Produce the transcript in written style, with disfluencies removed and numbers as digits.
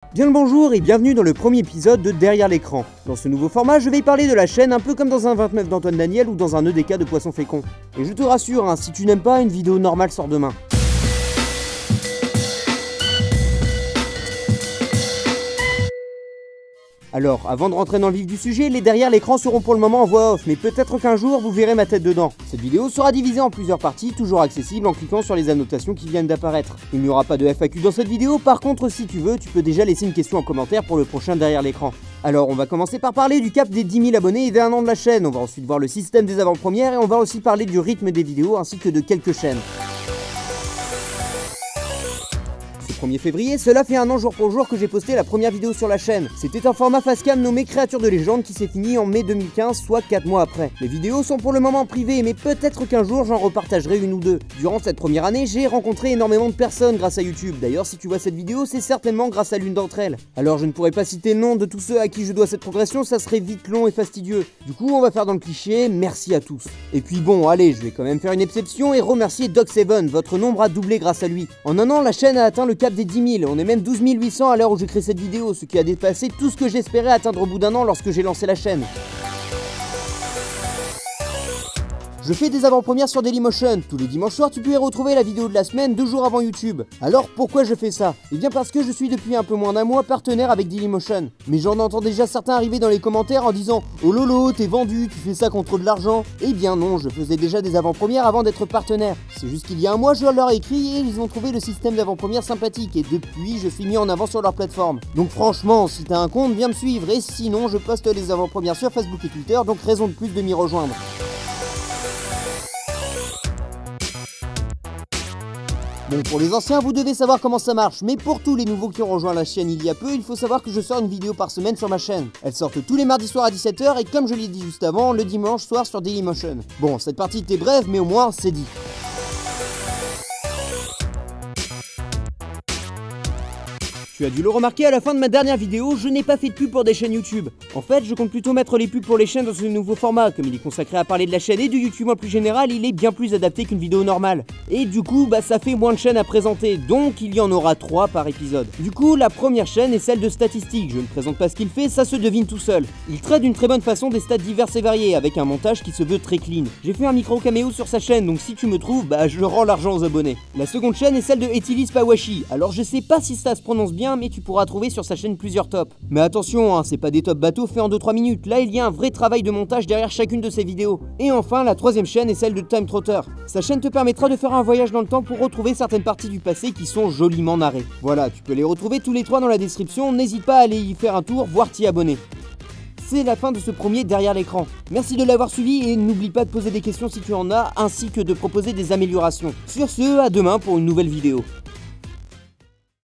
Bien le bonjour et bienvenue dans le premier épisode de Derrière l'écran. Dans ce nouveau format, je vais parler de la chaîne un peu comme dans un 29 d'Antoine Daniel ou dans un EDK de Poisson Fécond. Et je te rassure, si tu n'aimes pas, une vidéo normale sort demain. Alors, avant de rentrer dans le vif du sujet, les derrière l'écran seront pour le moment en voix off, mais peut-être qu'un jour vous verrez ma tête dedans. Cette vidéo sera divisée en plusieurs parties, toujours accessibles en cliquant sur les annotations qui viennent d'apparaître. Il n'y aura pas de FAQ dans cette vidéo, par contre si tu veux, tu peux déjà laisser une question en commentaire pour le prochain derrière l'écran. Alors on va commencer par parler du cap des 10 000 abonnés et d'un an de la chaîne, on va ensuite voir le système des avant-premières et on va aussi parler du rythme des vidéos ainsi que de quelques chaînes. 1er février, cela fait un an jour pour jour que j'ai posté la première vidéo sur la chaîne. C'était un format facecam nommé Créature de légende qui s'est fini en mai 2015, soit 4 mois après. Les vidéos sont pour le moment privées, mais peut-être qu'un jour j'en repartagerai une ou deux. Durant cette première année, j'ai rencontré énormément de personnes grâce à YouTube. D'ailleurs, si tu vois cette vidéo, c'est certainement grâce à l'une d'entre elles. Alors je ne pourrais pas citer le nom de tous ceux à qui je dois cette progression, ça serait vite long et fastidieux. Du coup, on va faire dans le cliché, merci à tous. Et puis bon, allez, je vais quand même faire une exception et remercier Doc7, votre nombre a doublé grâce à lui. En un an, la chaîne a atteint le cap des 10 000, on est même 12 800 à l'heure où je crée cette vidéo, ce qui a dépassé tout ce que j'espérais atteindre au bout d'un an lorsque j'ai lancé la chaîne. Je fais des avant-premières sur Dailymotion. Tous les dimanches soirs, tu peux y retrouver la vidéo de la semaine 2 jours avant YouTube. Alors pourquoi je fais ça? Eh bien parce que je suis depuis un peu moins d'un mois partenaire avec Dailymotion. Mais j'en entends déjà certains arriver dans les commentaires en disant « Oh lolo, t'es vendu, tu fais ça contre de l'argent ». Eh bien non, je faisais déjà des avant-premières avant d'être partenaire. C'est juste qu'il y a un mois, je leur ai écrit et ils ont trouvé le système d'avant-première sympathique. Et depuis, je suis mis en avant sur leur plateforme. Donc franchement, si t'as un compte, viens me suivre. Et sinon, je poste les avant-premières sur Facebook et Twitter, donc raison de plus de m'y rejoindre. Bon, pour les anciens, vous devez savoir comment ça marche, mais pour tous les nouveaux qui ont rejoint la chaîne il y a peu, il faut savoir que je sors une vidéo par semaine sur ma chaîne. Elles sortent tous les mardis soirs à 17 h et comme je l'ai dit juste avant, le dimanche soir sur Dailymotion. Bon, cette partie était brève, mais au moins, c'est dit. Tu as dû le remarquer à la fin de ma dernière vidéo, je n'ai pas fait de pub pour des chaînes YouTube. En fait, je compte plutôt mettre les pubs pour les chaînes dans ce nouveau format. Comme il est consacré à parler de la chaîne et du YouTube en plus général, il est bien plus adapté qu'une vidéo normale. Et du coup, ça fait moins de chaînes à présenter, donc il y en aura 3 par épisode. Du coup, la première chaîne est celle de statistiques. Je ne présente pas ce qu'il fait, ça se devine tout seul. Il traite d'une très bonne façon des stats diverses et variées, avec un montage qui se veut très clean. J'ai fait un micro caméo sur sa chaîne, donc si tu me trouves, je rends l'argent aux abonnés. La seconde chaîne est celle de Etilis Pawashi. Alors je sais pas si ça se prononce bien, mais tu pourras trouver sur sa chaîne plusieurs tops. Mais attention, c'est pas des tops bateaux faits en 2-3 minutes, là il y a un vrai travail de montage derrière chacune de ses vidéos. Et enfin, la troisième chaîne est celle de Time Trotter. Sa chaîne te permettra de faire un voyage dans le temps pour retrouver certaines parties du passé qui sont joliment narrées. Voilà, tu peux les retrouver tous les 3 dans la description, n'hésite pas à aller y faire un tour, voire t'y abonner. C'est la fin de ce premier derrière l'écran. Merci de l'avoir suivi et n'oublie pas de poser des questions si tu en as, ainsi que de proposer des améliorations. Sur ce, à demain pour une nouvelle vidéo.